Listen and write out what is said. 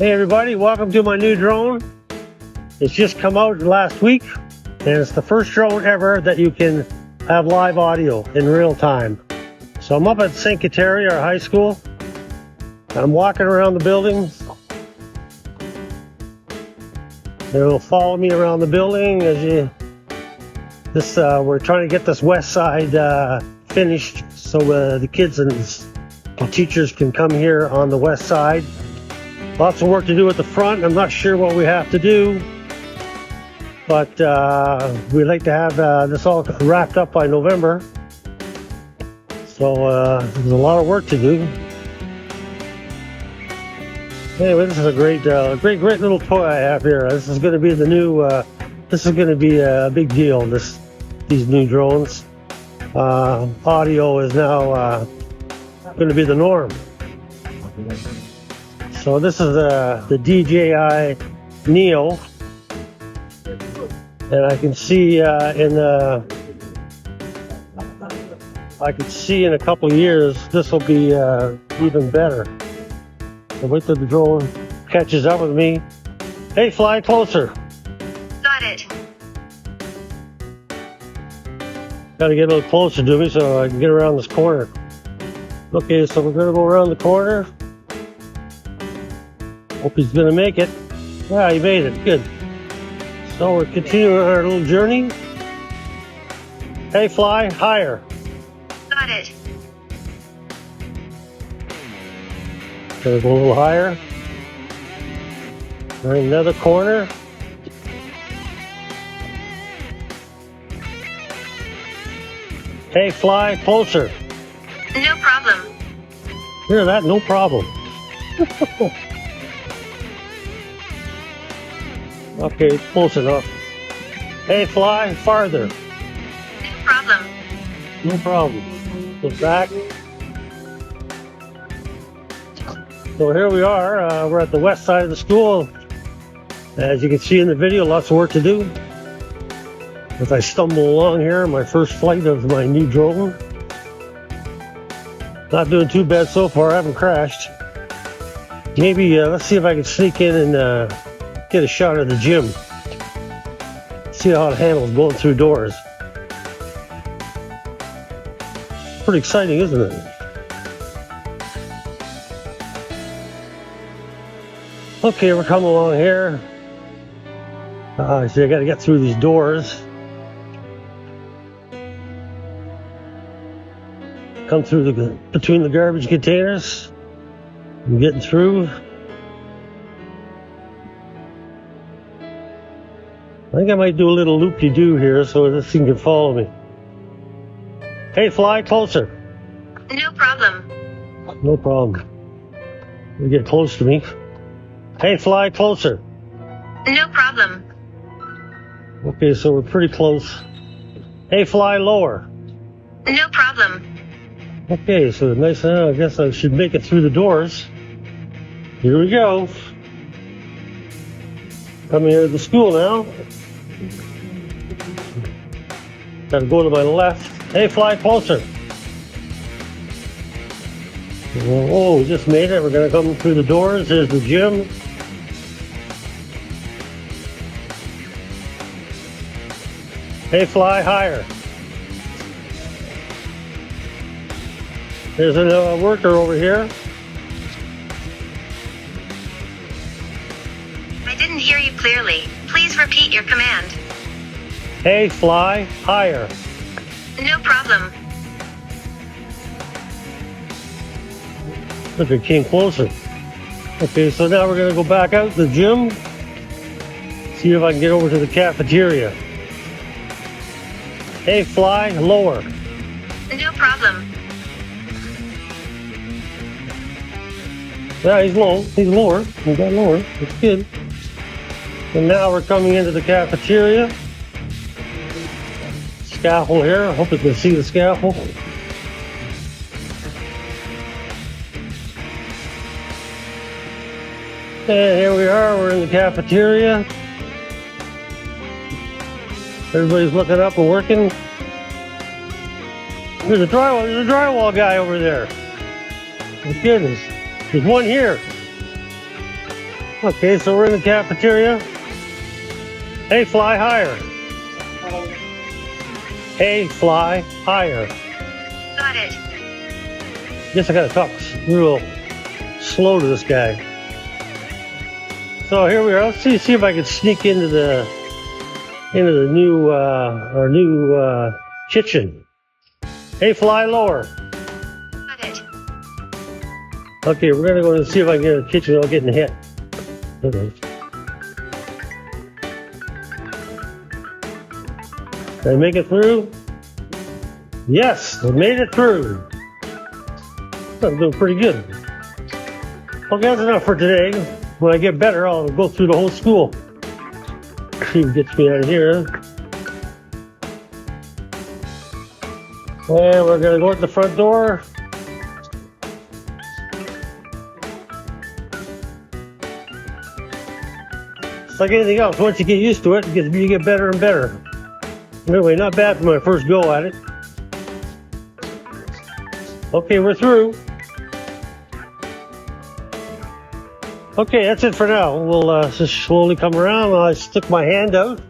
Hey everybody, welcome to my new drone. It's just come out last week, and it's the first drone ever that you can have live audio in real time. So I'm up at St. Kateri, our high school. I'm walking around the building. It'll follow me around the building as we're trying to get this west side finished so the kids and the teachers can come here on the west side. Lots of work to do at the front. I'm not sure what we have to do, but we'd like to have this all wrapped up by November. So there's a lot of work to do. Anyway, this is a great little toy I have here. This is going to be the new. This is going to be a big deal. These new drones. Audio is now going to be the norm. So this is the DJI Neo, and I can see in a couple of years this will be even better. So wait till the drone catches up with me. Hey, fly closer. Got it. Got to get a little closer to me so I can get around this corner. Okay, so we're gonna go around the corner. Hope he's gonna make it. Yeah, he made it. Good. So we're continuing our little journey. Hey, fly, higher. Got it. Gonna go a little higher. We're in another corner. Hey, fly, closer. No problem. Hear that? No problem. Okay, close enough. Hey, fly, farther. No problem. No problem. Go back. So here we are. We're at the west side of the school. As you can see in the video, lots of work to do. As I stumble along here, my first flight of my new drone. Not doing too bad so far. I haven't crashed. Maybe let's see if I can sneak in and get a shot of the gym. See how it handles going through doors. Pretty exciting, isn't it? Okay, we're coming along here. So I got to get through these doors. Come through between the garbage containers. I'm getting through. I think I might do a little loop-de-doo here so this thing can follow me. Hey, fly, closer. No problem. No problem. You get close to me. Hey, fly, closer. No problem. Okay, so we're pretty close. Hey, fly, lower. No problem. Okay, so nice. I guess I should make it through the doors. Here we go. Coming here to the school now. Gotta go to my left. Hey, fly closer. Oh, we just made it. We're gonna come through the doors. There's the gym. Hey, fly higher. There's a worker over here. I didn't hear you clearly. Please repeat your command. Hey, fly higher. No problem. Look, it came closer. Okay, so now we're gonna go back out to the gym. See if I can get over to the cafeteria. Hey, fly lower. No problem. Yeah, he's low. He's lower. He got lower. That's good. And now we're coming into the cafeteria. Scaffold here. I hope you can see the scaffold. And here we are. We're in the cafeteria. Everybody's looking up and working. There's a drywall guy over there. My goodness. There's one here. Okay, so we're in the cafeteria. Hey, fly higher. Hey, fly higher. Got it. Guess I gotta talk real slow to this guy. So here we are. Let's see if I can sneak into the new our new kitchen. Hey, fly lower. Got it. Okay, we're gonna go and see if I can get in the kitchen without getting hit. Okay. Did I make it through? Yes, I made it through. I'm doing pretty good. Okay, that's enough for today. When I get better, I'll go through the whole school. See what gets me out of here. And we're gonna go at the front door. It's like anything else. Once you get used to it, you get better and better. Anyway, not bad for my first go at it. Okay, we're through. Okay, that's it for now. We'll just slowly come around. I stick my hand out.